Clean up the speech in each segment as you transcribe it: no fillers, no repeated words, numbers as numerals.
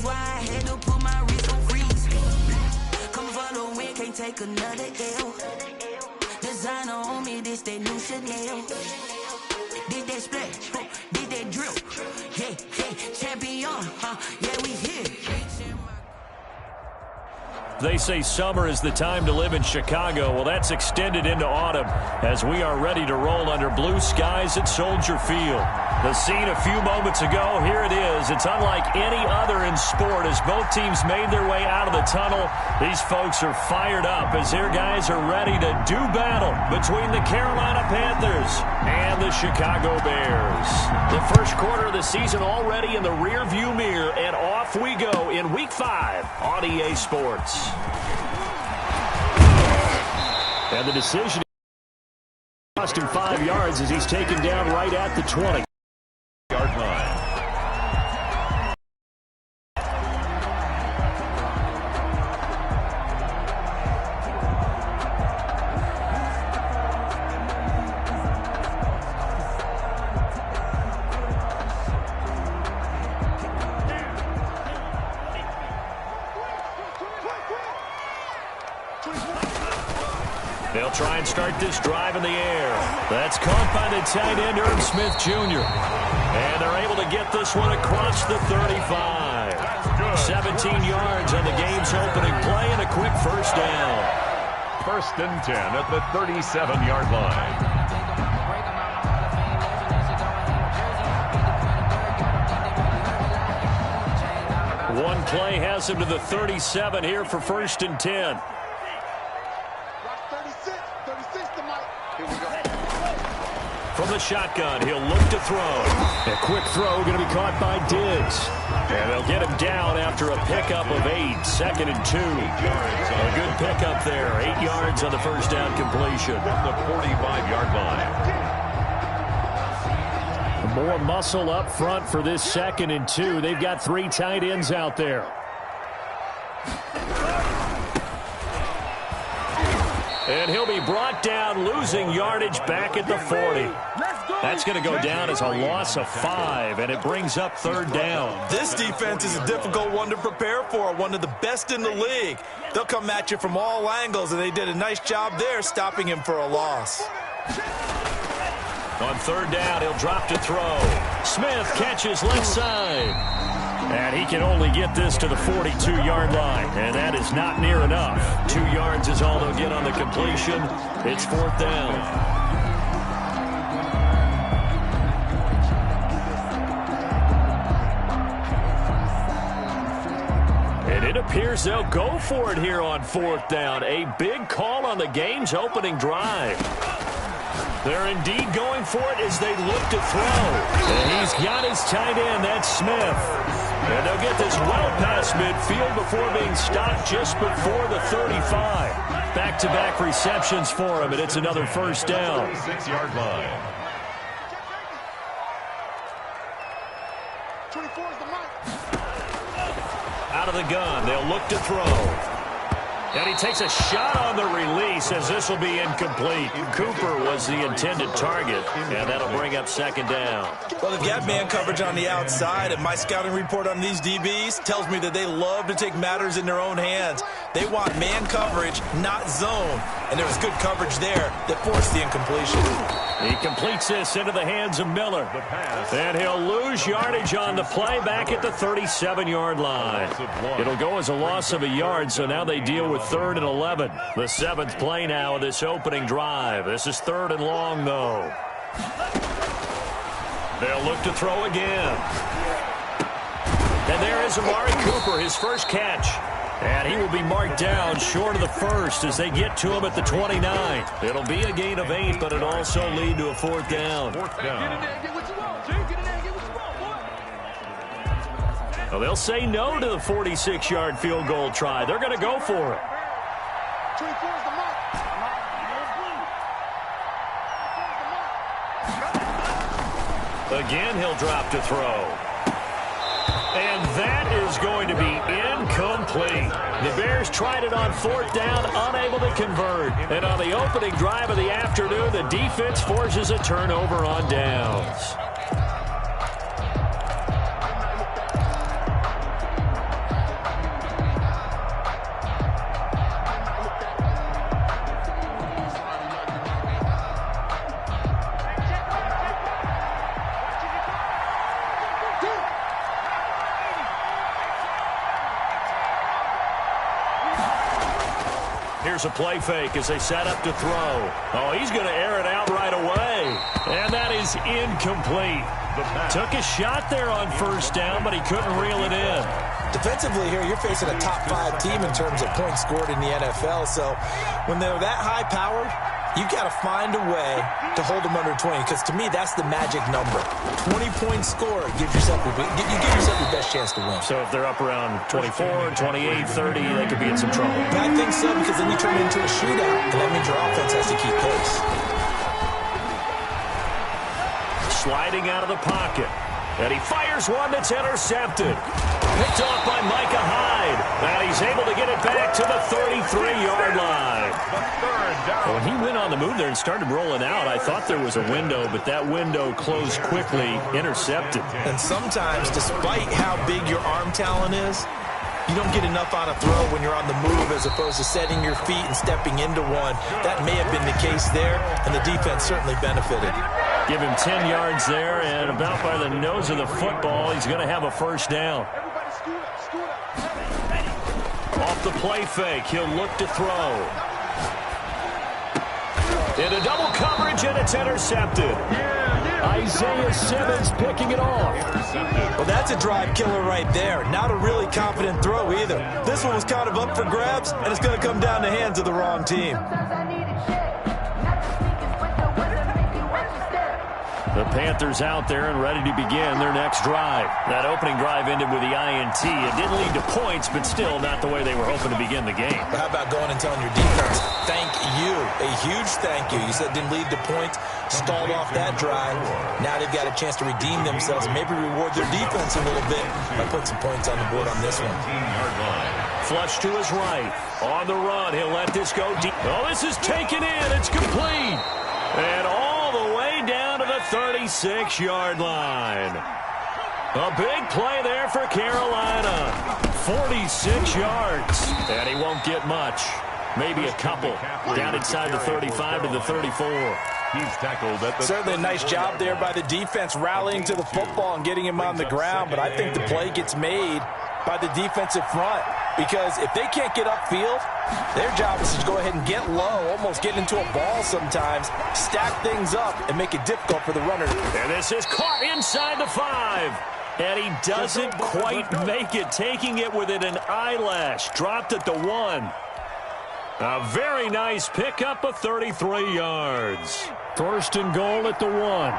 That's why I had to put my wrist on freeze. Coming for the win, can't take another L. Designer on me, this that new Chanel. Did that splash, did that drill. Yeah, yeah, champion, yeah, we here. They say summer is the time to live in Chicago. Well, that's extended into autumn as we are ready to roll under blue skies at Soldier Field. The scene a few moments ago, here it is. It's unlike any other in sport as both teams made their way out of the tunnel. These folks are fired up as their guys are ready to do battle between the Carolina Panthers and the Chicago Bears. The first quarter of the season already in the rearview mirror, and off we go in Week 5 on EA Sports. And the decision cost him 5 yards as he's taken down right at the 20-yard line. They'll try and start this drive in the air. That's caught by the tight end, Irv Smith Jr. And they're able to get this one across the 35. 17 yards on the game's opening play and a quick first down. 1st and 10 at the 37-yard line. One play has him to the 37 here for 1st and 10. From the shotgun, he'll look to throw. A quick throw going to be caught by Diggs. And they'll get him down after a pickup of 8. 2nd and 2. A good pickup there. 8 yards on the first down completion. From the 45-yard line. More muscle up front for this 2nd and 2. They've got 3 tight ends out there. And he'll be brought down, losing yardage back at the 40. That's going to go down as a loss of 5, and it brings up 3rd down. This defense is a difficult one to prepare for, one of the best in the league. They'll come at you from all angles, and they did a nice job there stopping him for a loss. On 3rd down, he'll drop to throw. Smith catches left side. And he can only get this to the 42-yard line, and that is not near enough. 2 yards is all they'll get on the completion. It's 4th down. And it appears they'll go for it here on 4th down. A big call on the game's opening drive. They're indeed going for it as they look to throw. And he's got his tight end, that's Smith. And they'll get this well past midfield before being stopped just before the 35. Back-to-back receptions for him, and it's another first down. 6-yard line. 24 is the mark. Out of the gun, they'll look to throw. And he takes a shot on the release as this will be incomplete. Cooper was the intended target, and that'll bring up 2nd down. Well, they've got man coverage on the outside, and my scouting report on these DBs tells me that they love to take matters in their own hands. They want man coverage, not zone. And there was good coverage there that forced the incompletion. He completes this into the hands of Miller. And he'll lose yardage on the play back at the 37-yard line. It'll go as a loss of a yard, so now they deal with 3rd and 11. The 7th play now of this opening drive. This is 3rd and long, though. They'll look to throw again. And there is Amari Cooper, his first catch. And he will be marked down short of the 1st as they get to him at the 29. It'll be a gain of 8, but it'll also lead to a 4th down. Well, they'll say no to the 46-yard field goal try. They're going to go for it. 24 is the mark. Again, he'll drop to throw. And that is going to be incomplete. The Bears tried it on 4th down, unable to convert. And on the opening drive of the afternoon, the defense forces a turnover on downs. Here's a play fake as they set up to throw. Oh, he's going to air it out right away. And that is incomplete. Took a shot there on first down, but he couldn't reel it in. Defensively here, you're facing a top 5 team in terms of points scored in the NFL. So when they're that high-powered, you got to find a way to hold them under 20, because to me, that's the magic number. 20 points scored, you give yourself your best chance to win. So if they're up around 24, 28, 30, they could be in some trouble. I think so, because then you turn it into a shootout, and that means your offense has to keep pace. Sliding out of the pocket. And he fires one that's intercepted. Picked off by Micah Hyde. And he's able to get it back to the 33-yard line. When he went on the move there and started rolling out, I thought there was a window, but that window closed quickly, intercepted. And sometimes, despite how big your arm talent is, you don't get enough on a throw when you're on the move as opposed to setting your feet and stepping into one. That may have been the case there, and the defense certainly benefited. Give him 10 yards there, and about by the nose of the football, he's going to have a first down. Off the play fake, he'll look to throw. Into double coverage, and it's intercepted. Isaiah Simmons picking it off. Well, that's a drive killer right there. Not a really confident throw either. This one was kind of up for grabs, and it's going to come down the hands of the wrong team. The Panthers out there and ready to begin their next drive. That opening drive ended with the INT. It didn't lead to points, but still not the way they were hoping to begin the game. But how about going and telling your defense, thank you, a huge thank you. You said it didn't lead to points, stalled off that drive. Now they've got a chance to redeem themselves and maybe reward their defense a little bit by putting some points on the board on this one. Flush to his right. On the run, he'll let this go deep. Oh, this is taken in. It's complete. And all the way down to the 36-yard line. A big play there for Carolina. 46 yards. And he won't get much. Maybe a couple. Down inside the 35 to the 34. He's tackled at the Certainly a nice job there by the defense rallying to the football and getting him on the ground. But I think the play gets made by the defensive front. Because if they can't get upfield, their job is to go ahead and get low, almost get into a ball sometimes, stack things up, and make it difficult for the runner. And this is caught inside the 5. And he doesn't quite make it, taking it within an eyelash. Dropped at the 1. A very nice pickup of 33 yards. First and goal at the 1.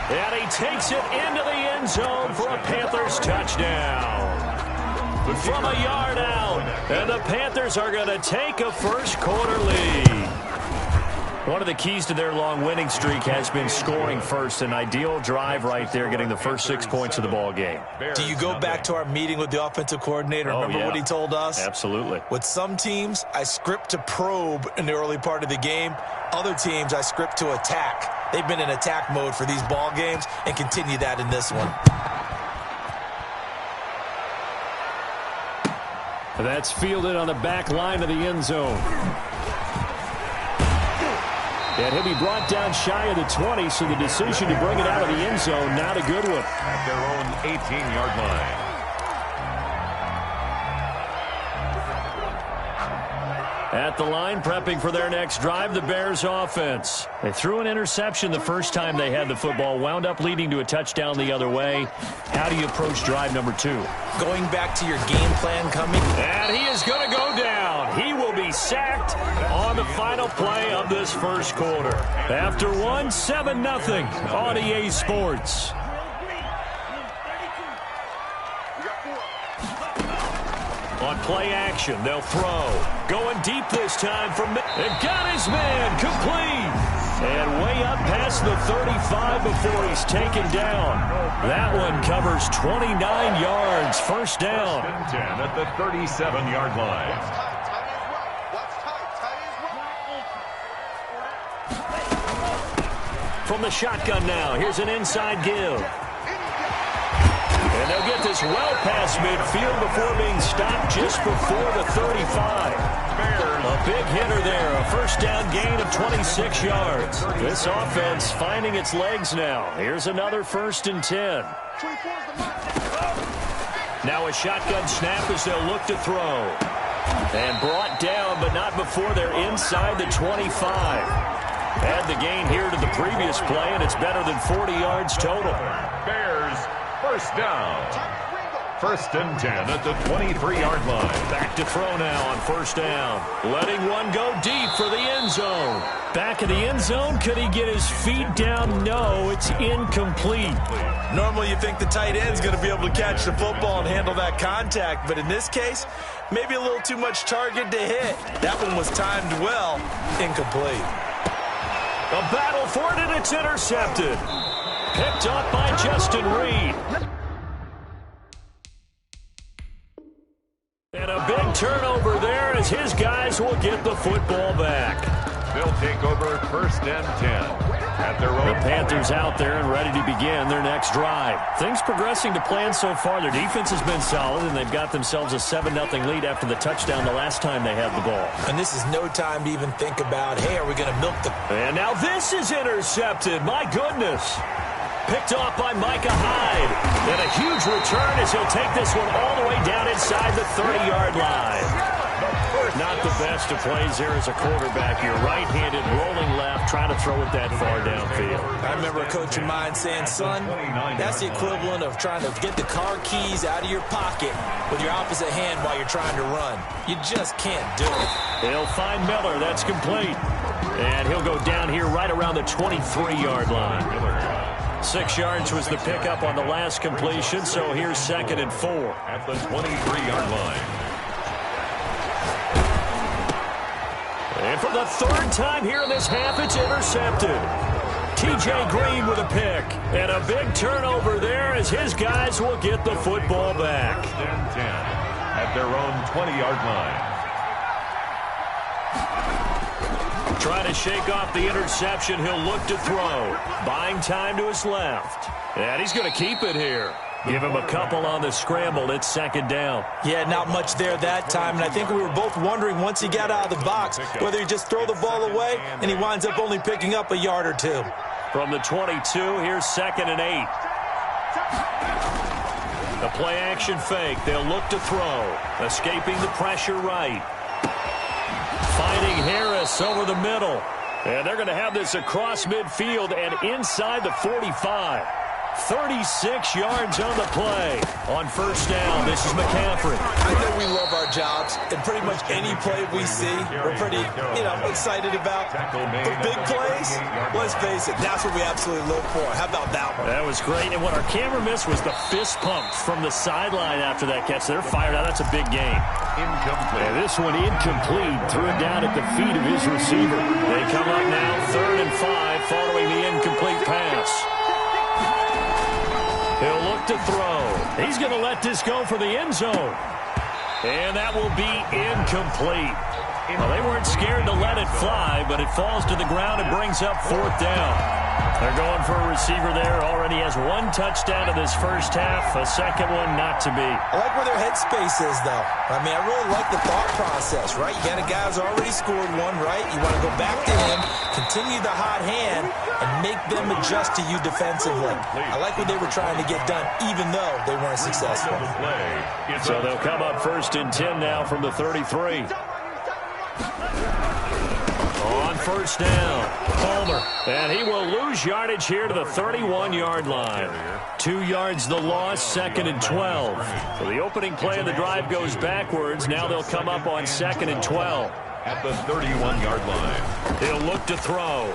And he takes it into the end zone for a Panthers touchdown. From a yard out, and the Panthers are going to take a first-quarter lead. One of the keys to their long winning streak has been scoring first. An ideal drive right there, getting the first 6 points of the ball game. Do you go back to our meeting with the offensive coordinator? Remember what he told us? Absolutely. With some teams, I script to probe in the early part of the game. Other teams, I script to attack. They've been in attack mode for these ball games and continue that in this one. That's fielded on the back line of the end zone. And he'll be brought down shy of the 20, so the decision to bring it out of the end zone, not a good one. at their own 18-yard line. At the line, prepping for their next drive, the Bears offense. They threw an interception the first time they had the football, wound up leading to a touchdown the other way. How do you approach drive number 2? Going back to your game plan coming. And he is going to go down. He will be sacked on the final play of this first quarter. After 7-0 on EA Sports. On play action, they'll throw. Going deep this time from... And got his man complete. And way up past the 35 before he's taken down. That one covers 29 yards. First down. 10 at the 37-yard line. From the shotgun now, here's an inside give. And they'll get this well past midfield before being stopped just before the 35. Bears A big hitter there. A first down gain of 26 yards. This offense finding its legs now. Here's another 1st and 10. Now a shotgun snap as they'll look to throw. And brought down, but not before they're inside the 25. Add the gain here to the previous play, and it's better than 40 yards total. Bears, first down. 1st and 10 at the 23-yard line. Back to throw now on 1st down. Letting one go deep for the end zone. Back in the end zone, could he get his feet down? No, it's incomplete. Normally you think the tight end's going to be able to catch the football and handle that contact, but in this case, maybe a little too much target to hit. That one was timed well, incomplete. A battle for it, and it's intercepted. Picked up by Justin Reed. And a big turnover there as his guys will get the football back. They'll take over 1st and 10 at their own. The Panthers out there and ready to begin their next drive. Things progressing to plan so far. Their defense has been solid, and they've got themselves a 7-0 lead after the touchdown the last time they had the ball. And this is no time to even think about, hey, are we going to milk the... And now this is intercepted. My goodness. Picked off by Micah Hyde. And a huge return as he'll take this one all the way down inside the 30-yard line. Not the best of plays there as a quarterback. You're right-handed, rolling left, trying to throw it that far downfield. I remember a coach of mine saying, son, that's the equivalent of trying to get the car keys out of your pocket with your opposite hand while you're trying to run. You just can't do it. He'll find Miller. That's complete. And he'll go down here right around the 23-yard line. 6 yards was the pickup on the last completion, so here's 2nd and 4. At the 23-yard line. And for the 3rd time here in this half, it's intercepted. T.J. Green with a pick. And a big turnover there as his guys will get the football back. 1st and 10 at their own 20-yard line. Trying to shake off the interception. He'll look to throw. Buying time to his left. And he's going to keep it here. Give him a couple on the scramble. It's 2nd down. Yeah, not much there that time. And I think we were both wondering once he got out of the box whether he just throw the ball away and he winds up only picking up a yard or two. From the 22, here's 2nd and 8. The play action fake. They'll look to throw. Escaping the pressure right. Finding Harris over the middle. And they're going to have this across midfield and inside the 45. 36 yards on the play. On 1st down, this is McCaffrey. I know we love our jobs, and pretty much any play we see, we're pretty, excited about. But big plays, let's face it, that's what we absolutely look for. How about that one? That was great, and what our camera missed was the fist pump from the sideline after that catch. They're fired out. That's a big game. Incomplete. And this one incomplete. Threw it down at the feet of his receiver. They come up now 3rd and 5 following the incomplete pass. He'll look to throw. He's going to let this go for the end zone. And that will be incomplete. Well, they weren't scared to let it fly, but it falls to the ground and brings up 4th down. They're going for a receiver there. Already has 1 touchdown in this first half. A second one not to be. I like where their headspace is, though. I mean, I really like the thought process, right? You got a guy who's already scored one, right? You want to go back to him, continue the hot hand, and make them adjust to you defensively. I like what they were trying to get done, even though they weren't successful. So they'll come up 1st and 10 now from the 33. On 1st down, Palmer. And he will lose yardage here to the 31-yard line. 2 yards the loss, 2nd and 12. So the opening play of the drive goes backwards. Now they'll come up on 2nd and 12. At the 31-yard line. He'll look to throw.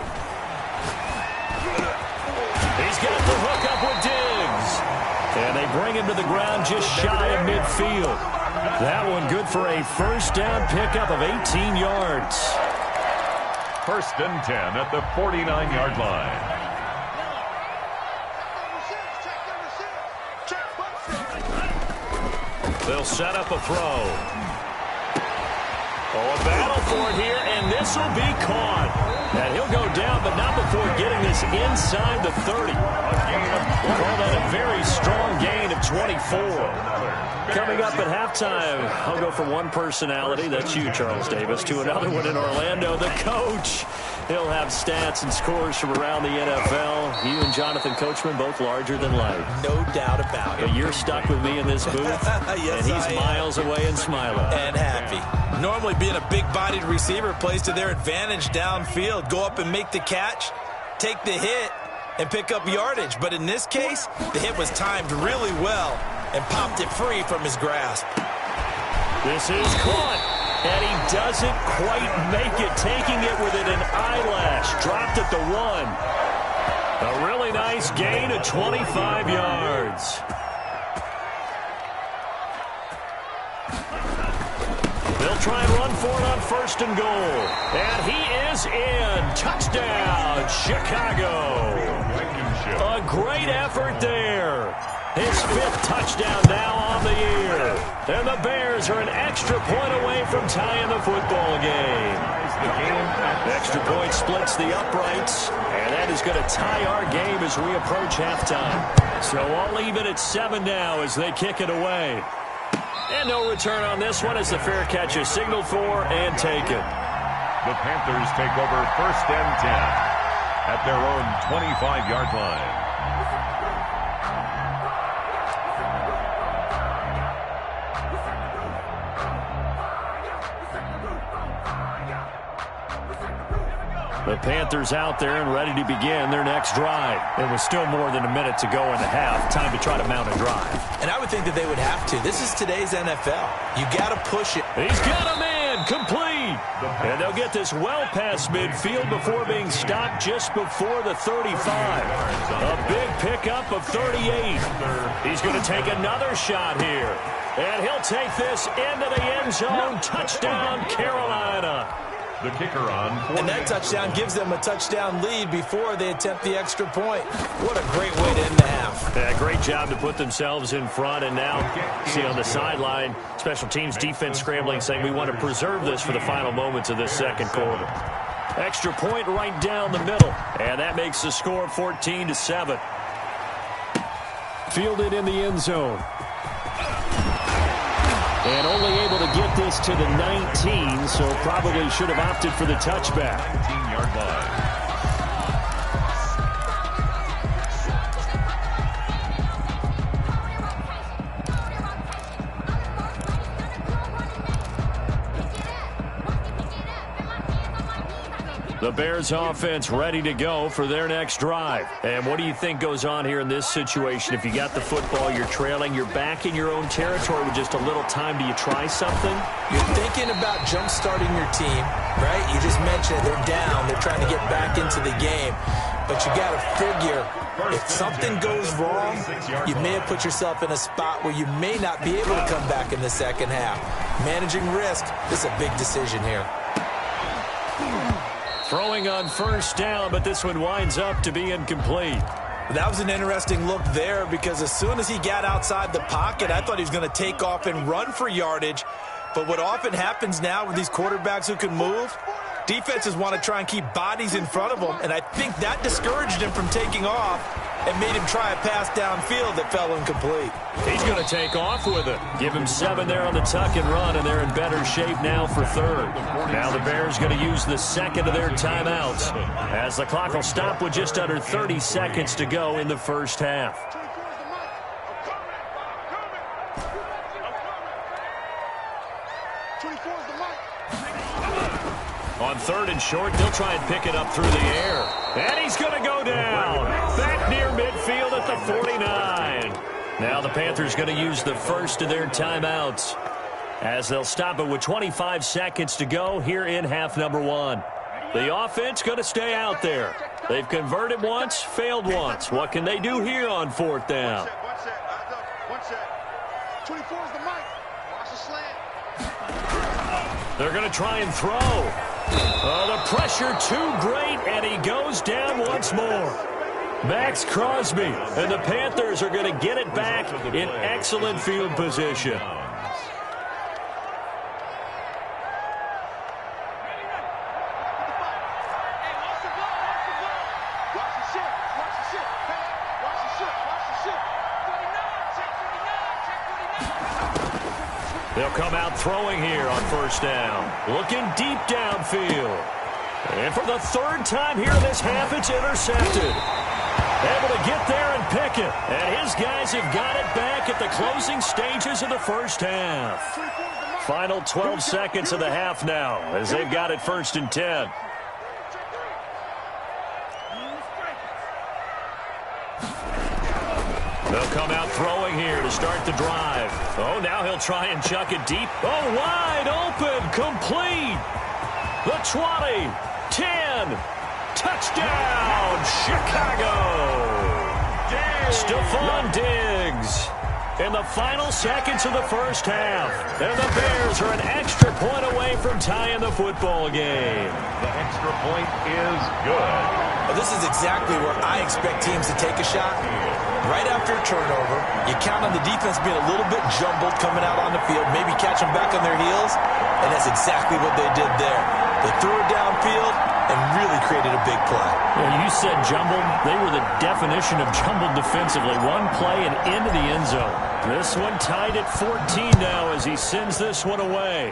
He's got the hook up with Diggs. And they bring him to the ground just shy of midfield. That one good for a 1st down pickup of 18 yards. 1st and 10 at the 49-yard line. They'll set up a throw. Oh, a battle for it here, and this will be caught. And he'll go down, but not before getting this inside the 30. We'll call that a very strong gain of 24. Coming up at halftime, I'll go from one personality, that's you, Charles Davis, to another one in Orlando, the coach. He'll have stats and scores from around the NFL. You and Jonathan Coachman, both larger than life. No doubt about it. You're stuck with me in this booth, yes, and he's miles away and smiling. And happy. Normally being a big-bodied receiver plays to their advantage downfield. Go up and make the catch, take the hit, and pick up yardage. But in this case, the hit was timed really well and popped it free from his grasp. This is caught, and he doesn't quite make it, taking it within an eyelash. Dropped at the 1. A really nice gain of 25 yards. They'll try and run for it on 1st and goal. And he is in. Touchdown, Chicago. A great effort there. His 5th touchdown now on the year. And the Bears are an extra point away from tying the football game. Extra point splits the uprights, and that is going to tie our game as we approach halftime. So all even at 7 now as they kick it away. And no return on this one as the fair catch is signaled for and taken. The Panthers take over 1st and 10 at their own 25-yard line. The Panthers out there and ready to begin their next drive. It was still more than a minute to go in the half. Time to try to mount a drive. And I would think that they would have to. This is today's NFL. You got to push it. He's got a man complete. And they'll get this well past midfield before being stopped just before the 35. A big pickup of 38. He's going to take another shot here. And he'll take this into the end zone. Touchdown, Carolina. The kicker on. And that touchdown gives them a touchdown lead before they attempt the extra point. What a great way to end the half. Yeah, great job to put themselves in front. And now, see on the sideline, special teams defense scrambling, saying we want to preserve this for the final moments of this second quarter. Extra point right down the middle. And that makes the score 14-7. Fielded in the end zone. And only able to get this to the 19, so probably should have opted for the touchback. 19-yard line. The Bears offense ready to go for their next drive. And what do you think goes on here in this situation? If you got the football, you're trailing, you're back in your own territory with just a little time. Do you try something? You're thinking about jump-starting your team, right? You just mentioned it. They're down. They're trying to get back into the game. But you got to figure, if something goes wrong, you may have put yourself in a spot where you may not be able to come back in the second half. Managing risk, this is a big decision here. Throwing on 1st down, but this one winds up to be incomplete. That was an interesting look there because as soon as he got outside the pocket, I thought he was going to take off and run for yardage. But what often happens now with these quarterbacks who can move, defenses want to try and keep bodies in front of them, and I think that discouraged him from taking off and made him try a pass downfield that fell incomplete. He's going to take off with it. Give him 7 there on the tuck and run, and they're in better shape now for 3rd. Now the Bears going to use the 2nd of their timeouts as the clock will stop with just under 30 seconds to go in the first half. On 3rd and short, they'll try and pick it up through the air. And he's going to go down. Back near midfield at the 49. Now the Panthers going to use the 1st of their timeouts as they'll stop it with 25 seconds to go here in half number 1. The offense going to stay out there. They've converted once, failed once. What can they do here on 4th down? One set. 24 is the mic. Watch the slant. They're going to try and throw. Oh, the pressure too great, and he goes down once more. Max Crosby, and the Panthers are going to get it back in excellent field position. They'll come out throwing here on first down. Looking deep downfield. And for the third time here in this half, it's intercepted. Able to get there and pick it. And his guys have got it back at the closing stages of the first half. Final 12 seconds of the half now as they've got it 1st and 10. They'll come out throwing here to start the drive. Oh, now he'll try and chuck it deep. Oh, wide open, complete. The 20, 10, touchdown, Chicago. Stephon Diggs in the final seconds of the first half. And the Bears are an extra point away from tying the football game. The extra point is good. Well, this is exactly where I expect teams to take a shot. Right after a turnover, you count on the defense being a little bit jumbled coming out on the field, maybe catch them back on their heels, and that's exactly what they did there. They threw it downfield and really created a big play. Well, you said jumbled. They were the definition of jumbled defensively. One play and into the end zone. This one tied at 14 now as he sends this one away.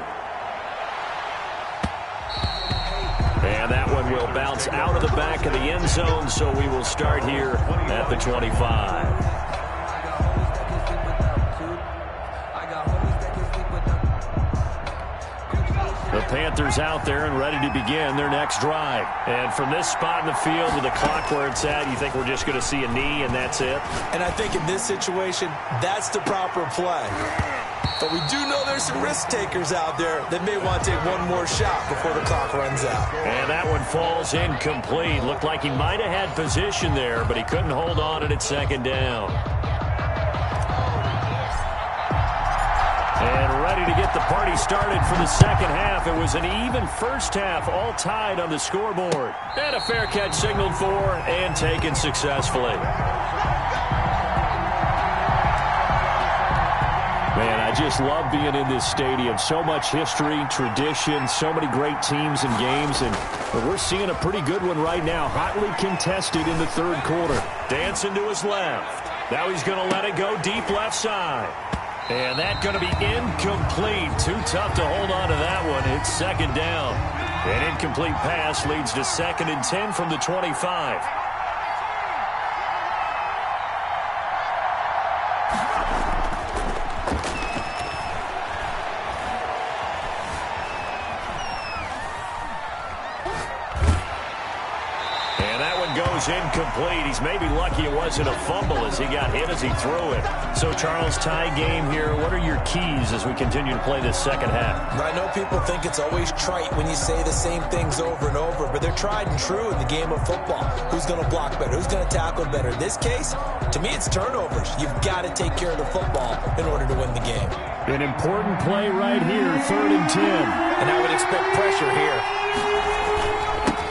And that one will bounce out of the back of the end zone, so we will start here at the 25. The Panthers out there and ready to begin their next drive. And from this spot in the field with the clock where it's at, you think we're just going to see a knee and that's it? And I think in this situation, that's the proper play. But we do know there's some risk takers out there that may want to take one more shot before the clock runs out. And that one falls incomplete. Looked like he might have had position there, but he couldn't hold on at 2nd down. And ready to get the party started for the second half. It was an even first half, all tied on the scoreboard. And a fair catch signaled for and taken successfully. Man, I just love being in this stadium. So much history, tradition, so many great teams and games. And we're seeing a pretty good one right now. Hotly contested in the 3rd quarter. Dancing to his left. Now he's going to let it go deep left side. And that's going to be incomplete. Too tough to hold on to that one. It's 2nd down. An incomplete pass leads to 2nd and 10 from the 25. Incomplete. He's maybe lucky it wasn't a fumble as he got hit as he threw it. So, Charles, tie game here. What are your keys as we continue to play this second half? I know people think it's always trite when you say the same things over and over, but they're tried and true in the game of football. Who's going to block better? Who's going to tackle better? In this case, to me, it's turnovers. You've got to take care of the football in order to win the game. An important play right here, 3rd and 10. And I would expect pressure here.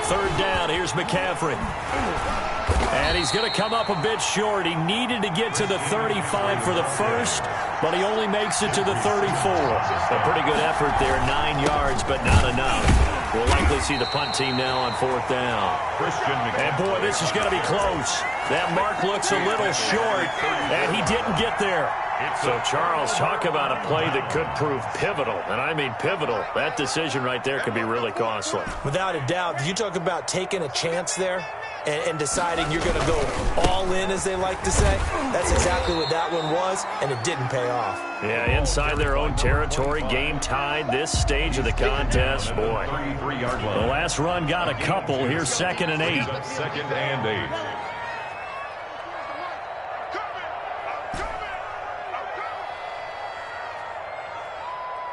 3rd down, here's McCaffrey. And he's going to come up a bit short. He needed to get to the 35 for the first, but he only makes it to the 34. A pretty good effort there, 9 yards, but not enough. We'll likely see the punt team now on 4th down. And boy, this is going to be close. That mark looks a little short, and he didn't get there. So, Charles, talk about a play that could prove pivotal, and I mean pivotal. That decision right there could be really costly. Without a doubt. You talk about taking a chance there and deciding you're going to go all in, as they like to say. That's exactly what that one was, and it didn't pay off. Yeah, inside their own territory, game tied, this stage of the contest. Boy, the last run got a couple. Here's 2nd and 8. 2nd and 8.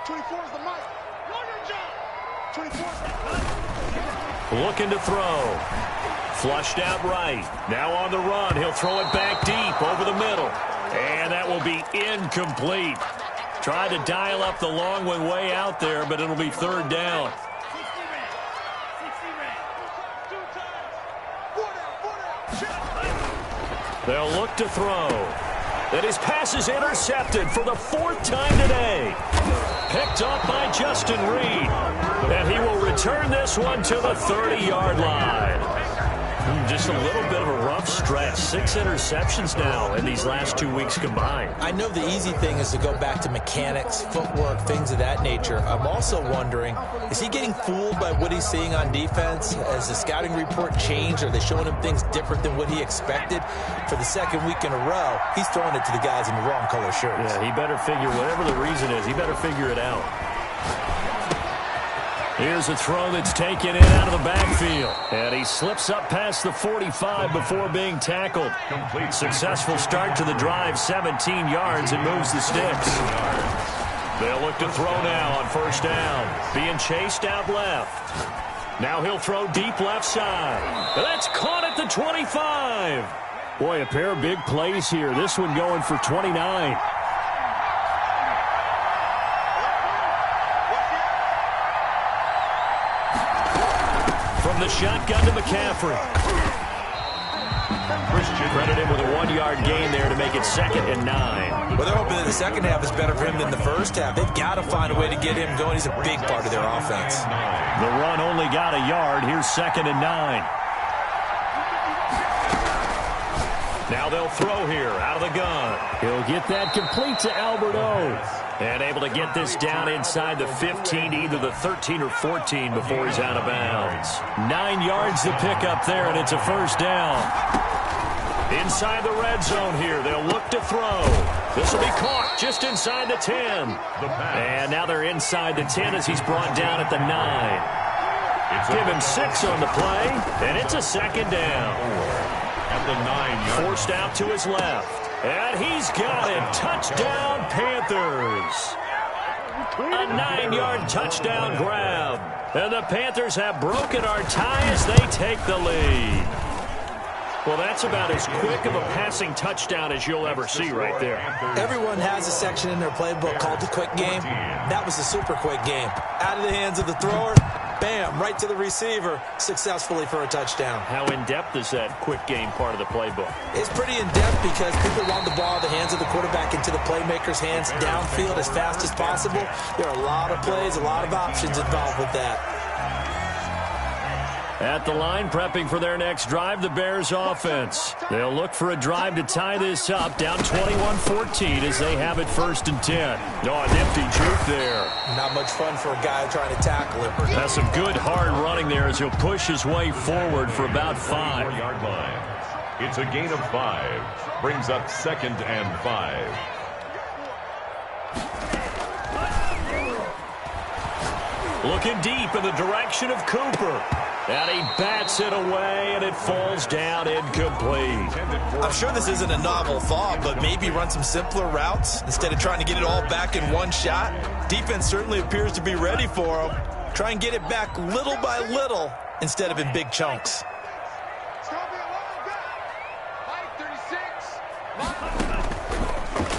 24's the mic. Run your job. 24's the looking to throw. Flushed out right. Now on the run. He'll throw it back deep over the middle. And that will be incomplete. Tried to dial up the long one way out there, but it'll be 3rd down. They'll look to throw. And his pass is intercepted for the 4th time today. Picked up by Justin Reed. And he will return this one to the 30-yard line. Just a little bit of a rough stretch. 6 interceptions now in these last 2 weeks combined. I know the easy thing is to go back to mechanics, footwork, things of that nature. I'm also wondering, is he getting fooled by what he's seeing on defense? Has the scouting report changed? Are they showing him things different than what he expected? For the second week in a row, he's throwing it to the guys in the wrong color shirts. Yeah, he better figure, whatever the reason is, he better figure it out. Here's a throw that's taken in out of the backfield. And he slips up past the 45 before being tackled. Successful start to the drive, 17 yards, and moves the sticks. They'll look to throw now on first down. Being chased out left. Now he'll throw deep left side. That's caught at the 25. Boy, a pair of big plays here. This one going for 29. From the shotgun to McCaffrey. Credit him with a 1-yard gain there to make it 2nd and 9. Well, they're hoping that the second half is better for him than the first half. They've got to find a way to get him going. He's a big part of their offense. The run only got a yard. Here's 2nd and 9. Now they'll throw here out of the gun. He'll get that complete to Albert O. And able to get this down inside the 15, either the 13 or 14 before he's out of bounds. 9 yards to pick up there, and it's a first down. Inside the red zone here, they'll look to throw. This will be caught just inside the 10. And now they're inside the 10 as he's brought down at the 9. Give him 6 on the play, and it's a 2nd down. At the 9-yard. Forced out to his left. And he's got it. Touchdown, Panthers. A 9-yard touchdown grab. And the Panthers have broken our tie as they take the lead. Well, that's about as quick of a passing touchdown as you'll ever see right there. Everyone has a section in their playbook called the quick game. That was a super quick game. Out of the hands of the thrower, bam, right to the receiver, successfully for a touchdown. How in-depth is that quick game part of the playbook? It's pretty in-depth because people want the ball in the hands of the quarterback into the playmaker's hands downfield as fast as possible. There are a lot of plays, a lot of options involved with that. At the line, prepping for their next drive, the Bears offense. They'll look for a drive to tie this up, down 21-14 as they have it 1st and 10. Oh, a nifty juke there. Not much fun for a guy trying to tackle him. Has some good hard running there as he'll push his way forward for about 5. 4-yard line. It's a gain of 5. Brings up 2nd and 5. Looking deep in the direction of Cooper. And he bats it away, and it falls down incomplete. I'm sure this isn't a novel thought, but maybe run some simpler routes instead of trying to get it all back in one shot. Defense certainly appears to be ready for him. Try and get it back little by little instead of in big chunks.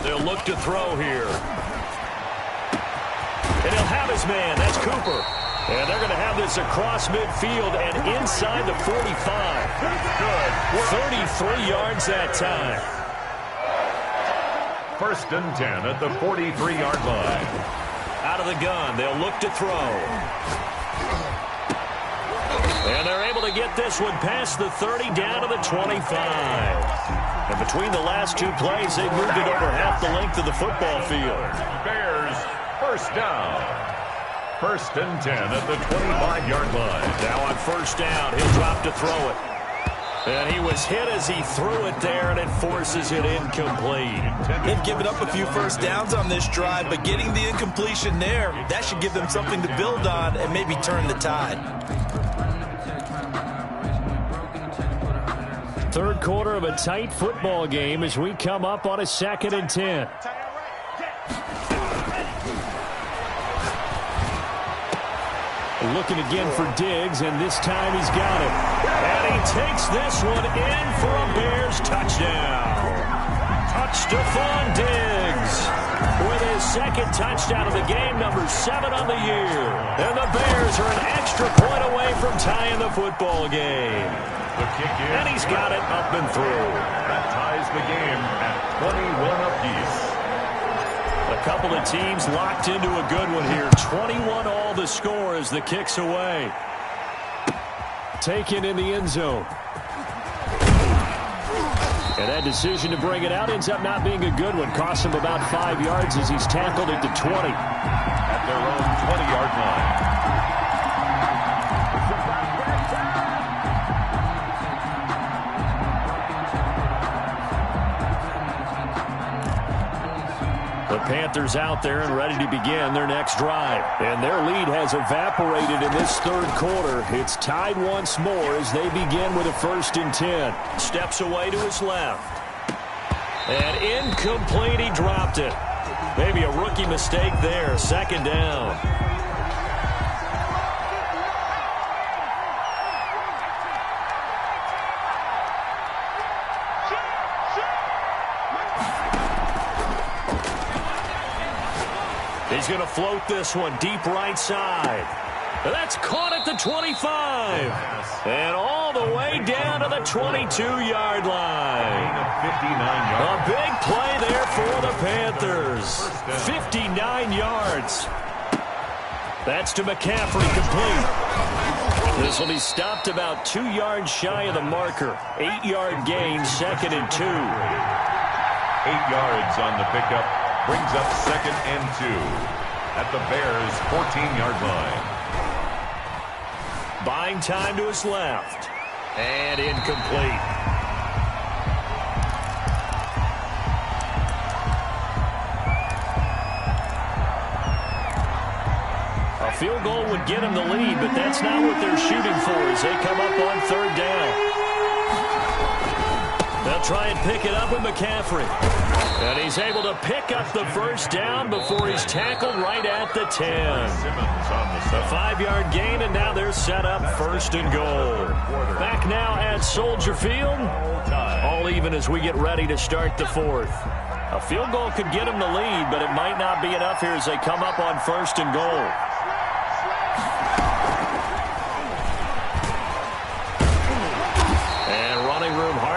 They'll look to throw here. And he'll have his man. That's Cooper. And they're going to have this across midfield and inside the 45. Good. 33 yards that time. 1st and 10 at the 43-yard line. Out of the gun, they'll look to throw. And they're able to get this one past the 30 down to the 25. And between the last 2 plays, they've moved it over half the length of the football field. Bears, 1st down. 1st and 10 at the 25-yard line. Now on 1st down, he'll drop to throw it. And he was hit as he threw it there, and it forces it incomplete. They've given up a few first downs on this drive, but getting the incompletion there, that should give them something to build on and maybe turn the tide. 3rd quarter of a tight football game as we come up on a 2nd and 10. Looking again for Diggs, and this time he's got it. And he takes this one in for a Bears touchdown. Stephon Diggs with his 2nd touchdown of the game, number 7 on the year. And the Bears are an extra point away from tying the football game. The kick is, and he's got it up and through. That ties the game at 21 apiece. A couple of teams locked into a good one here. 21 all the score as the kick's away. Taken in the end zone. And that decision to bring it out ends up not being a good one. Costs him about 5 yards as he's tackled at the 20. At their own 20-yard line. The Panthers out there and ready to begin their next drive. And their lead has evaporated in this third quarter. It's tied once more as they begin with a 1st and 10. Steps away to his left. And incomplete, he dropped it. Maybe a rookie mistake there. 2nd down. He's going to float this one deep right side. That's caught at the 25. And all the way down to the 22-yard line. A big play there for the Panthers. 59 yards. That's to McCaffrey, complete. This will be stopped about 2 yards shy of the marker. 8-yard gain, 2nd and 2. 8 yards on the pickup. Brings up 2nd and 2 at the Bears' 14-yard line. Buying time to his left. And incomplete. A field goal would get him the lead, but that's not what they're shooting for as they come up on 3rd down. They'll try and pick it up with McCaffrey. And he's able to pick up the 1st down before he's tackled right at the 10. A 5-yard gain, and now they're set up 1st and goal. Back now at Soldier Field. All even as we get ready to start the 4th. A field goal could get them the lead, but it might not be enough here as they come up on 1st and goal.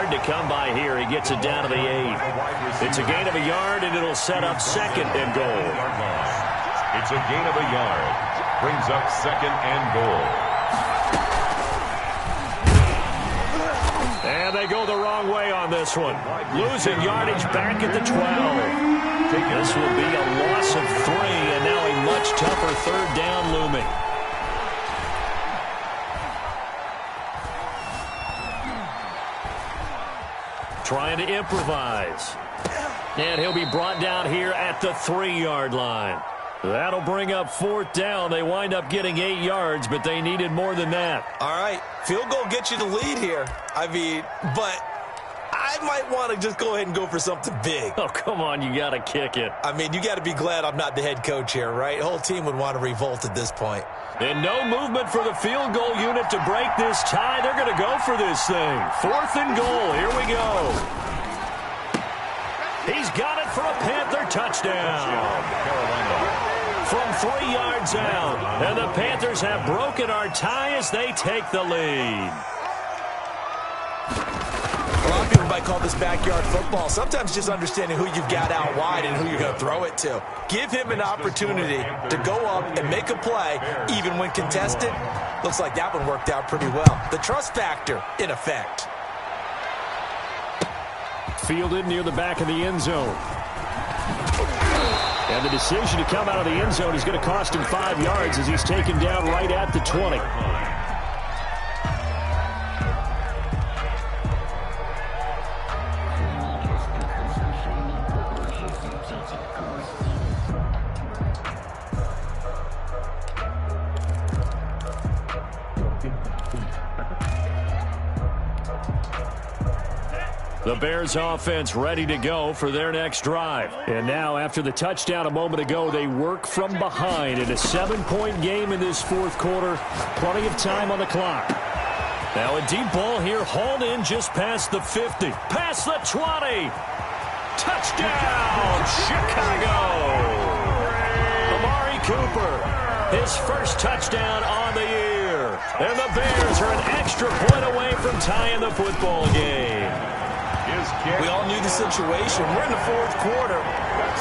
To come by here. He gets it down to the 8. It's a gain of a yard, and it'll set up 2nd and goal. It's a gain of a yard. Brings up 2nd and goal. And they go the wrong way on this one. Losing yardage back at the 12. This will be a loss of 3, and now a much tougher 3rd down looming. Trying to improvise. And he'll be brought down here at the 3-yard line. That'll bring up 4th down. They wind up getting 8 yards, but they needed more than that. All right, field goal gets you the lead here. I mean, but I might want to just go ahead and go for something big. Oh, come on, you got to kick it. I mean, you got to be glad I'm not the head coach here, right? The whole team would want to revolt at this point. And no movement for the field goal unit to break this tie. They're going to go for this thing. 4th and goal. Here we go. He's got it for a Panther touchdown. From 3 yards out. And the Panthers have broken our tie as they take the lead. A lot of people might call this backyard football. Sometimes just understanding who you've got out wide and who you're going to throw it to. Give him an opportunity to go up and make a play, even when contested. Looks like that one worked out pretty well. The trust factor in effect. Fielded near the back of the end zone. And the decision to come out of the end zone is going to cost him 5 yards as he's taken down right at the 20. The Bears offense ready to go for their next drive. And now after the touchdown a moment ago, they work from behind in a 7-point game in this 4th quarter. Plenty of time on the clock. Now a deep ball here, hauled in just past the 50. Past the 20. Touchdown, Chicago. Amari Cooper, his first touchdown on the year. And the Bears are an extra point away from tying the football game. His kick. We all knew the situation. We're in the fourth quarter.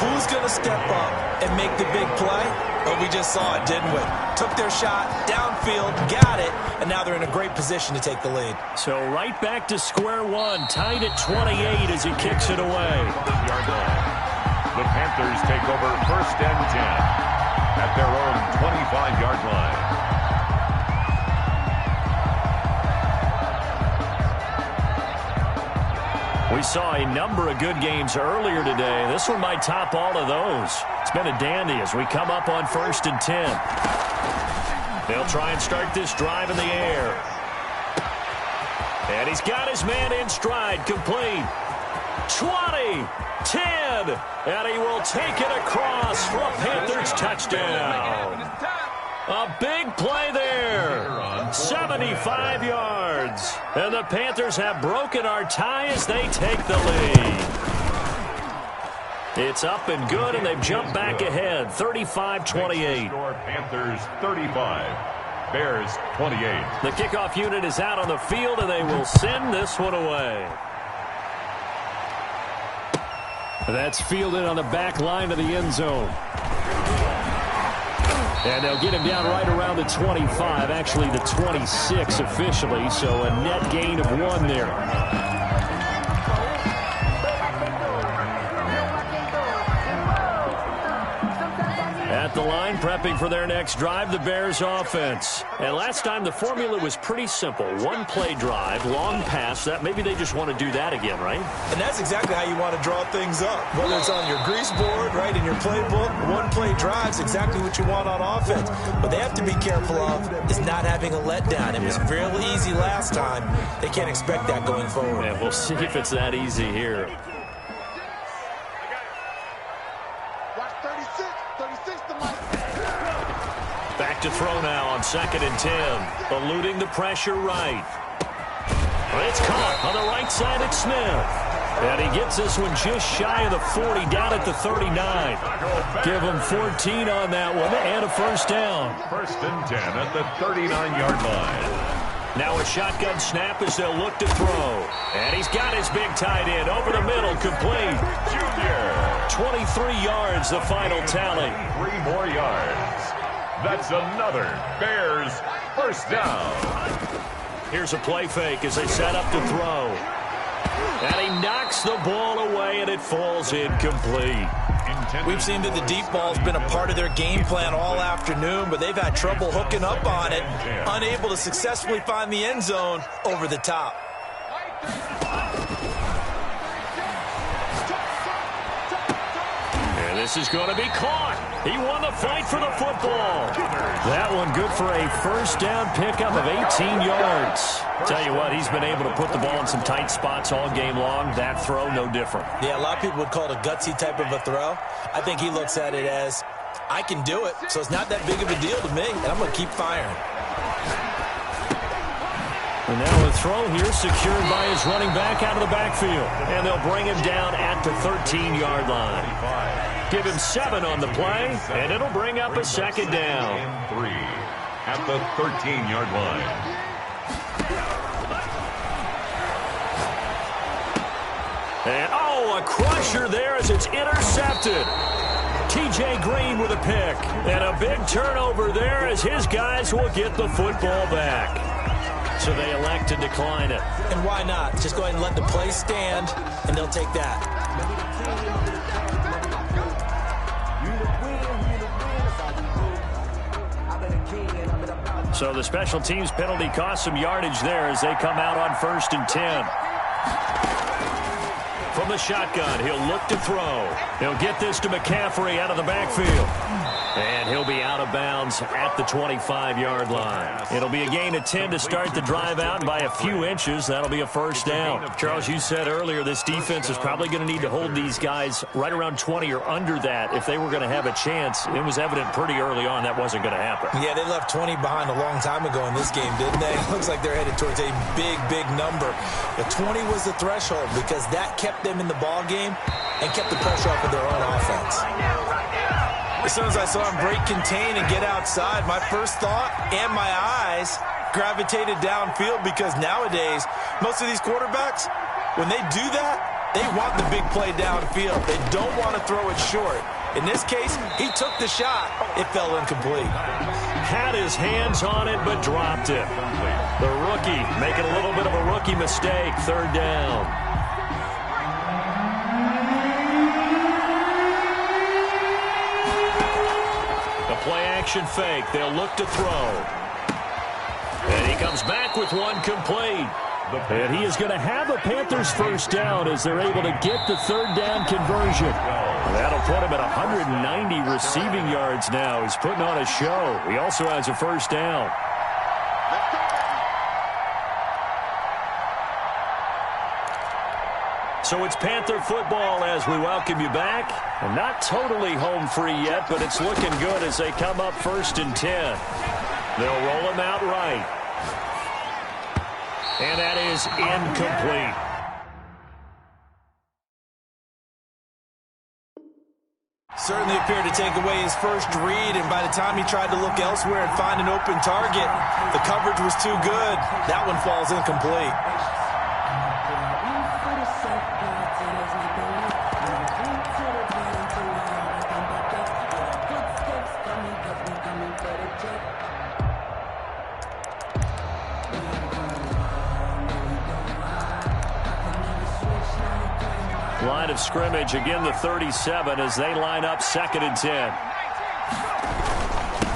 Who's going to step up and make the big play? Well, we just saw it, didn't we? Took their shot, downfield, got it, and now they're in a great position to take the lead. So right back to square one, tied at 28 as he kicks it away. The Panthers take over 1st and 10 at their own 25-yard line. We saw a number of good games earlier today. This one might top all of those. It's been a dandy as we come up on 1st and 10. They'll try and start this drive in the air. And he's got his man in stride, complete. 20, 10, and he will take it across for a Panthers touchdown. A big play there. 75 yards. And the Panthers have broken our tie as they take the lead. It's up and good, and they've jumped back ahead, 35-28. Panthers 35, Bears 28. The kickoff unit is out on the field, and they will send this one away. That's fielded on the back line of the end zone. And they'll get him down right around the 25, actually the 26 officially, so a net gain of 1 there. At the line, prepping for their next drive, the Bears offense. And last time, the formula was pretty simple. One play drive, long pass. That maybe they just want to do that again, right? And that's exactly how you want to draw things up. Whether it's on your grease board, right, in your playbook, one play drive's exactly what you want on offense. What they have to be careful of is not having a letdown. It was fairly easy last time. They can't expect that going forward. Yeah, we'll see if it's that easy here. Back to throw now on 2nd and 10. Eluding the pressure right. It's caught on the right side at Smith. And he gets this one just shy of the 40, down at the 39. Give him 14 on that one and a first down. 1st and 10 at the 39-yard line. Now a shotgun snap as they'll look to throw. And he's got his big tight end over the middle, complete. Junior. 23 yards, the final tally. 3 more yards. That's another Bears first down. Here's a play fake as they set up to throw. And he knocks the ball away, and it falls incomplete. We've seen that the deep ball's been a part of their game plan all afternoon, but they've had trouble hooking up on it, unable to successfully find the end zone over the top. And this is going to be caught. He won the fight for the football. That one good for a first down pickup of 18 yards. Tell you what, he's been able to put the ball in some tight spots all game long. That throw, no different. Yeah, a lot of people would call it a gutsy type of a throw. I think he looks at it as, I can do it, so it's not that big of a deal to me, and I'm going to keep firing. And now a throw here secured by his running back out of the backfield. And they'll bring him down at the 13-yard line. Give him 7 on the play, and it'll bring up a second down. 3 at the 13-yard line. And, a crusher there as it's intercepted. T.J. Green with a pick. And a big turnover there as his guys will get the football back. So they elect to decline it. And why not? Just go ahead and let the play stand, and they'll take that. So the special teams penalty cost some yardage there as they come out on 1st and 10. From the shotgun, he'll look to throw. He'll get this to McCaffrey out of the backfield. And he'll be out of bounds at the 25-yard line. It'll be a gain of 10 to start the drive out by a few inches. That'll be a first down. Charles, you said earlier this defense is probably going to need to hold these guys right around 20 or under that if they were going to have a chance. It was evident pretty early on that wasn't going to happen. Yeah, they left 20 behind a long time ago in this game, didn't they? It looks like they're headed towards a big, big number. But 20 was the threshold because that kept them in the ball game and kept the pressure off of their own offense. As soon as I saw him break contain and get outside, my first thought and my eyes gravitated downfield because nowadays, most of these quarterbacks, when they do that, They want the big play downfield. They don't want to throw it short. In this case, he took the shot. It fell incomplete. Had his hands on it, but dropped it. The rookie making a little bit of a rookie mistake. Third down. The play-action fake. They'll look to throw. And he comes back with one complete. And he is going to have a Panthers first down as they're able to get the third down conversion. That'll put him at 190 receiving yards now. He's putting on a show. He also has a first down. So it's Panther football as we welcome you back. And not totally home free yet, but it's looking good as they come up 1st and 10. They'll roll him out right. And that is incomplete. Certainly appeared to take away his first read, and by the time he tried to look elsewhere and find an open target, the coverage was too good. That one falls incomplete. Line of scrimmage, again the 37 as they line up 2nd and 10.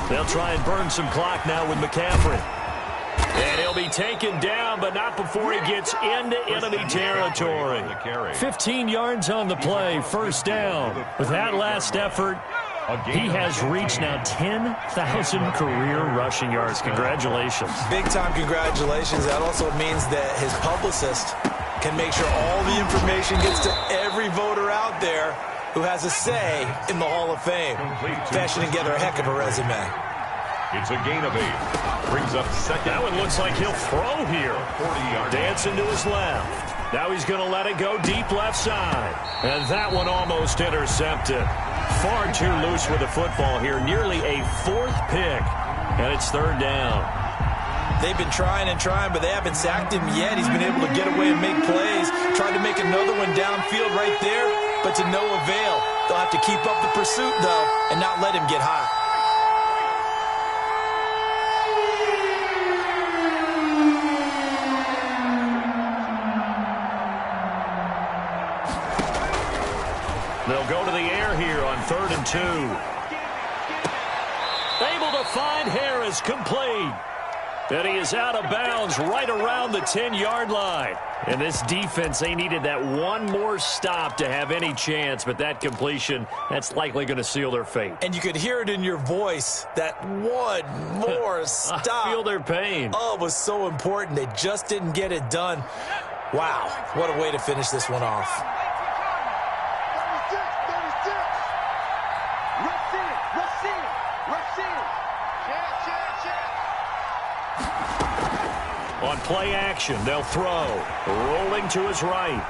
They'll try and burn some clock now with McCaffrey. And he'll be taken down, but not before he gets into enemy territory. 15 yards on the play, first down. With that last effort, he has reached now 10,000 career rushing yards. Congratulations. Big-time congratulations. That also means that his publicist can make sure all the information gets to every voter out there who has a say in the Hall of Fame. Fashioning together a heck of a resume. It's a gain of 8. Brings up 2nd. That one looks like he'll throw here. 40-yard. Dancing to his left. Now he's going to let it go deep left side. And that one almost intercepted. Far too loose with the football here. Nearly a 4th pick. And it's 3rd down. They've been trying and trying, but they haven't sacked him yet. He's been able to get away and make plays. Tried to make another one downfield right there, but to no avail. They'll have to keep up the pursuit, though, and not let him get hot. They'll go to the air here on 3rd and 2. Able to find Harris, complete. And he is out of bounds right around the 10-yard line. And this defense, they needed that one more stop to have any chance, but that completion, that's likely going to seal their fate. And you could hear it in your voice, that one more stop. I feel their pain. Oh, it was so important. They just didn't get it done. Wow, what a way to finish this one off. On play action, they'll throw. Rolling to his right.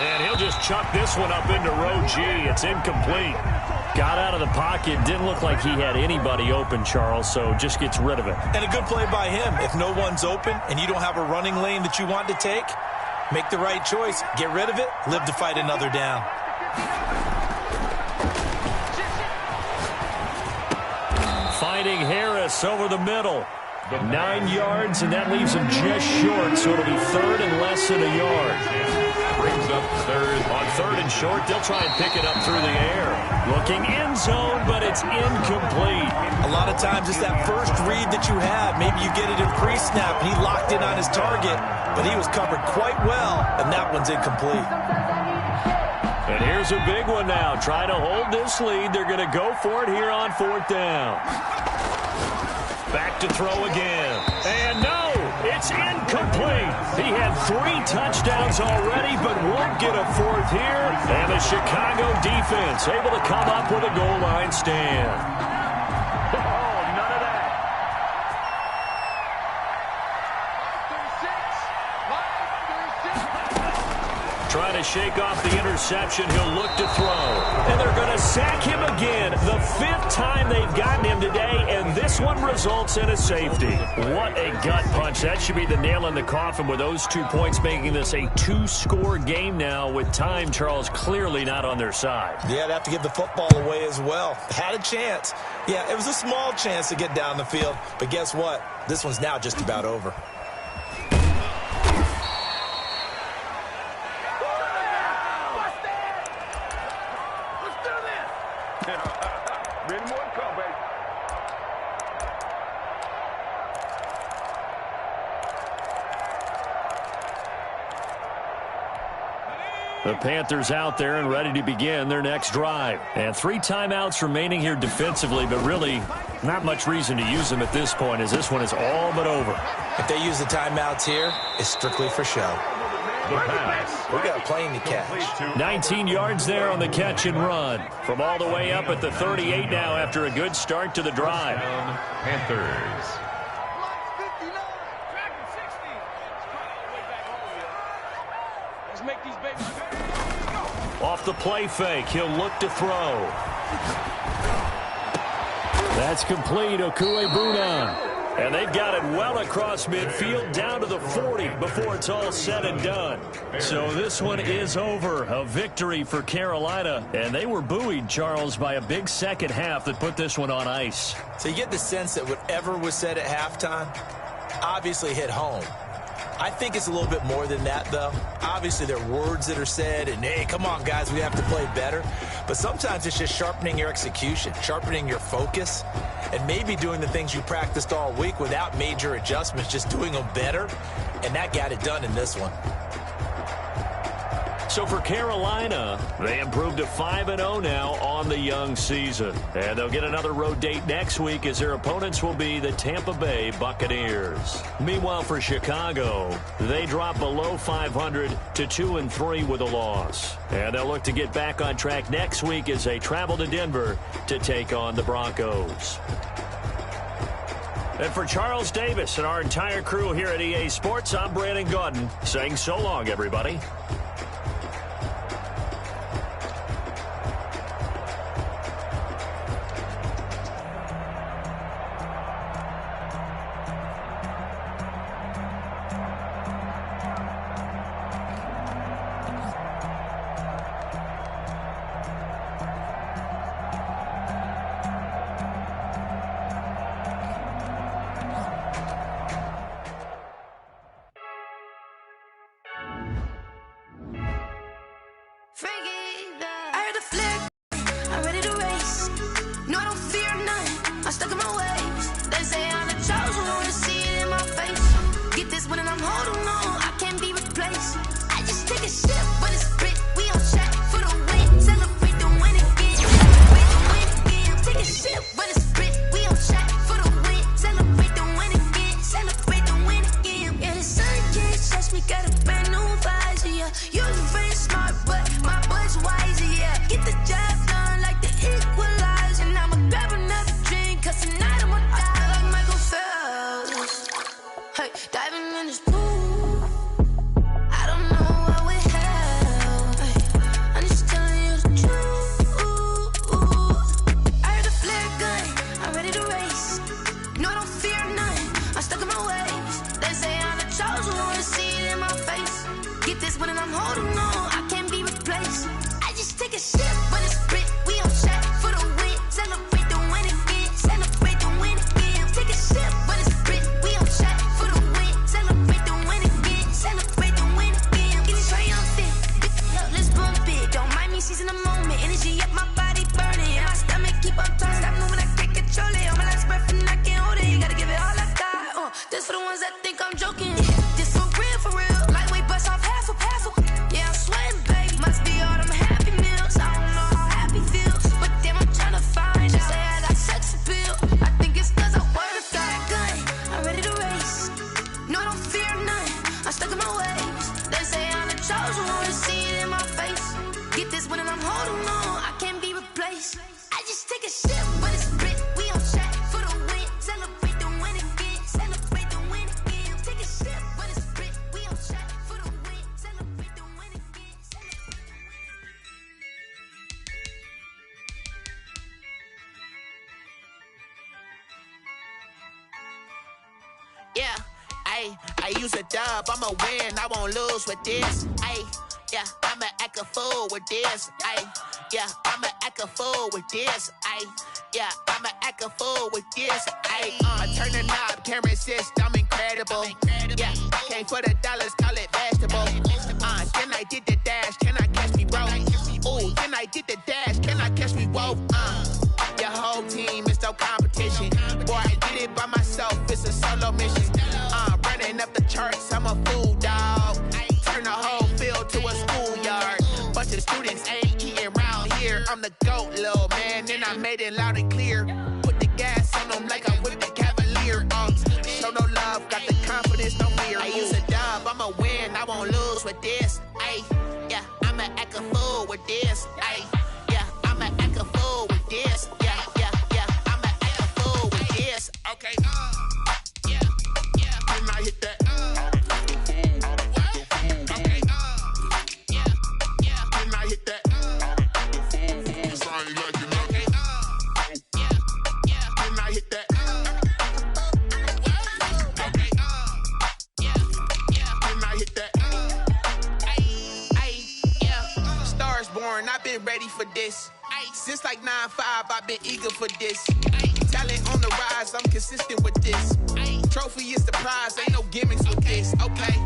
And he'll just chuck this one up into row G. It's incomplete. Got out of the pocket. Didn't look like he had anybody open, Charles, so just gets rid of it. And a good play by him. If no one's open and you don't have a running lane that you want to take, make the right choice. Get rid of it. Live to fight another down. Fighting Harris over the middle. 9 yards, and that leaves him just short, so it'll be 3rd and less than a yard. Brings up 3rd. On 3rd and short, they'll try and pick it up through the air. Looking end zone, but it's incomplete. A lot of times it's that first read that you have. Maybe you get it in pre-snap, and he locked in on his target, but he was covered quite well, and that one's incomplete. And here's a big one now. Trying to hold this lead. They're going to go for it here on 4th down. Back to throw again. And no, it's incomplete. He had 3 touchdowns already, but won't get a 4th here. And the Chicago defense able to come up with a goal line stand. Oh, none of that. trying to shake off the interception. He'll look to throw. And they're going to sack him again. The 5th time they've gotten him today, and this one results in a safety. What a gut punch. That should be the nail in the coffin with those 2 points, making this a 2-score game now with time, Charles, clearly not on their side. Yeah, they have to give the football away as well. Had a chance. Yeah, it was a small chance to get down the field. But guess what? This one's now just about over. The Panthers out there and ready to begin their next drive. And 3 timeouts remaining here defensively, but really not much reason to use them at this point as this one is all but over. If they use the timeouts here, it's strictly for show. The pass. We got a plane to catch. 19 yards there on the catch and run. From all the way up at the 38 now after a good start to the drive. Panthers. Off the play fake, he'll look to throw. That's complete, Okuegbuna. And they've got it well across midfield down to the 40 before it's all said and done. So this one is over. A victory for Carolina. And they were buoyed, Charles, by a big second half that put this one on ice. So you get the sense that whatever was said at halftime obviously hit home. I think it's a little bit more than that, though. Obviously, there are words that are said, and, hey, come on, guys, we have to play better. But sometimes it's just sharpening your execution, sharpening your focus, and maybe doing the things you practiced all week without major adjustments, just doing them better, and that got it done in this one. So for Carolina, they improved to 5-0 now on the young season. And they'll get another road date next week as their opponents will be the Tampa Bay Buccaneers. Meanwhile, for Chicago, they drop below 500 to 2-3 with a loss. And they'll look to get back on track next week as they travel to Denver to take on the Broncos. And for Charles Davis and our entire crew here at EA Sports, I'm Brandon Gaudin saying so long, everybody. Ayy, I use a dub, I'ma win, I won't lose with this. Ayy, yeah, I'ma act a fool with this. Ayy, yeah, I'ma act a fool with this. Ayy, yeah, I'ma act a fool with this. Ayy, I turn the knob, camera assist, I'm incredible. Yeah, came for the dollars, call it basketball. Then I did the dash, can I catch me, bro? Ooh, then I did the dash, can I catch me, whoa? Your whole team is no competition. Boy, I did it by myself, it's a solo mission. Running up the charts, I'm a fool, dog. Turn the whole field to a schoolyard. Bunch of students ain't eating round here. I'm the GOAT, little man, and I made it loud and clear. Put the gas on them like I whipped the Cavalier. Show no love, got the confidence, no fear. I use a dub, I'ma win, I won't lose with this. Ayy, yeah, I'ma act a fool with this. Ayy, yeah, I'ma act a fool with this. Yeah, yeah, yeah, I'ma act a fool with this. Okay, yeah, yeah, can I hit that? Okay, yeah, yeah, can I hit that? Cause I ain't like it. Okay, yeah, yeah, can I hit that? Okay, yeah, yeah, can I hit that? Yeah, stars born, I've been ready for this. Since like 9-5, I've been eager for this. Talent on the rise, I'm consistent with this. Trophy is the prize, ain't no gimmicks with this. Okay,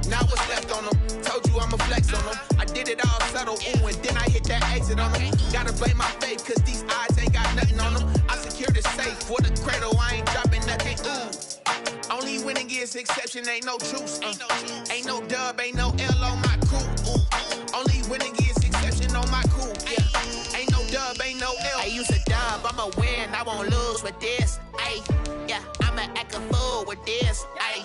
now what's left on them? Told you I'ma flex on them. I did it all subtle, ooh, and then I hit that exit on them. Gotta blame my faith, cause these eyes ain't got nothing on them. I secure the safe for the cradle, I ain't dropping nothing, ooh. Only winning is exception, ain't no truce. Ain't no dub, ain't no L on my crew. Ooh. Only winning is exception on my crew. Yeah, ain't no dub, ain't no L. I use a dub, I'ma win, I won't lose with this. Ayy, yeah, I'ma act a fool with this. Ayy.